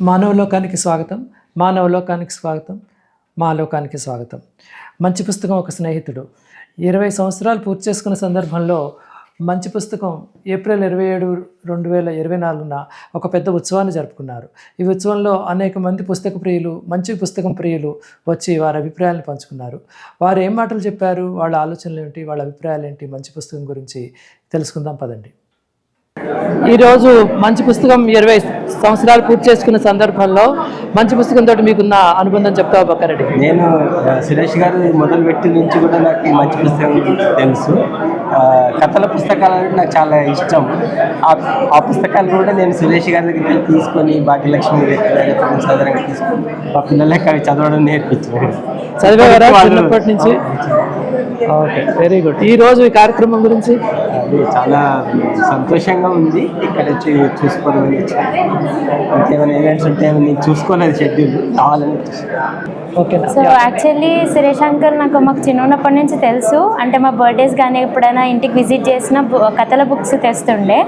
మానవలోకానికి స్వాగతం, మానవలోకానికి స్వాగతం, మా లోకానికి స్వాగతం. మంచి పుస్తకం ఒక స్నేహితుడు. 20 సంవత్సరాలు పూర్తి చేసుకున్న సందర్భంలో మంచి పుస్తకం ఏప్రిల్ 27, 2024న ఒక పెద్ద ఉత్సవాన్ని జరుపుకున్నారు. ఈ ఉత్సవంలో అనేక మంది పుస్తక ప్రియులు, మంచి పుస్తకం ప్రియులు వచ్చి వారి అభిప్రాయాలను పంచుకున్నారు. వారు ఏం మాటలు చెప్పారు, వాళ్ళ ఆలోచనలు ఏంటి, వాళ్ళ అభిప్రాయాలు ఏంటి, మంచి పుస్తకం గురించి తెలుసుకుందాం పదండి. ఈరోజు మంచి పుస్తకం 20 సంవత్సరాలు పూర్తి చేసుకున్న సందర్భంలో మంచి పుస్తకంతో మీకున్న అనుబంధం చెప్తావా బక్కారెడ్డి? నేను సురేష్ గారు మొదలుపెట్టి నుంచి కూడా నాకు ఈ మంచి పుస్తకం గురించి తెలుసు. కథల పుస్తకాలు అంటే నాకు చాలా ఇష్టం. ఆ పుస్తకాలు కూడా నేను సురేష్ గారి దగ్గరికి తీసుకొని భాగ్యలక్ష్మి సాధారణంగా తీసుకొని మా పిల్లలకి అవి చదవడం నేర్పించాను. చదివేవారా చిన్నప్పటి నుంచి? Okay, very good. ఈరోజు ఈ కార్యక్రమం గురించి అది చాలా సంతోషంగా ఉంది. ఇక్కడ వచ్చి చూసుకోవడం, ఇంకేమైనా ఈవెంట్స్ ఉంటే నేను చూసుకోలేదు, షెడ్యూల్ కావాలని. ఓకేనా? సో యాక్చువల్లీ సురేష్ అంకుల్ మాకు చిన్నప్పటి నుంచి తెలుసు. అంటే మా బర్త్డేస్ కానీ ఎప్పుడైనా ఇంటికి విజిట్ చేసిన కథల బుక్స్ తెస్తుండే.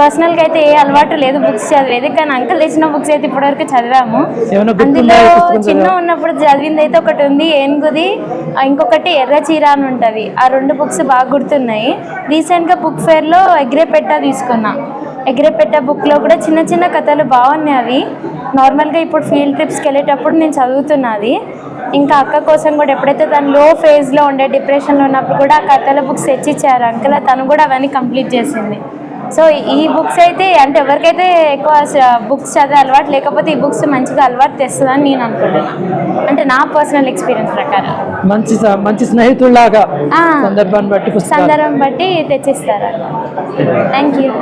పర్సనల్గా అయితే ఏ అలవాటు లేదు బుక్స్ చదివేది, కానీ అంకుల్ తెచ్చిన బుక్స్ అయితే ఇప్పటివరకు చదివాము. అందులో చిన్న ఉన్నప్పుడు చదివింది అయితే ఒకటి ఉంది, ఏనుగుది, ఇంకొకటి ఎర్ర చీర అని ఉంటుంది. ఆ 2 బుక్స్ బాగా గుర్తున్నాయి. రీసెంట్గా బుక్ ఫేర్లో ఎగ్రేపెట్టా తీసుకున్నా. ఎగ్రేపెట్టా బుక్లో కూడా చిన్న చిన్న కథలు బాగున్నాయి. అవి నార్మల్గా ఇప్పుడు ఫీల్డ్ ట్రిప్స్కి వెళ్ళేటప్పుడు నేను చదువుతున్నది. ఇంకా అక్క కోసం కూడా ఎప్పుడైతే తను లో ఫేజ్లో ఉండే, డిప్రెషన్లో ఉన్నప్పుడు కూడా ఆ కథల బుక్స్ తెచ్చిచ్చారు అంకుల్. తను కూడా అవన్నీ కంప్లీట్ చేసింది. సో ఈ బుక్స్ అయితే అంటే ఎవరికైతే ఎక్కువ బుక్స్ చదివే అలవాటు లేకపోతే ఈ బుక్స్ మంచిగా అలవాటు తెస్తుందని నేను అనుకుంటున్నాను. అంటే నా పర్సనల్ ఎక్స్పీరియన్స్ ప్రకారం మంచి స్నేహితుల్లాగా సందర్భం బట్టి తెచ్చిస్తారు. Thank you.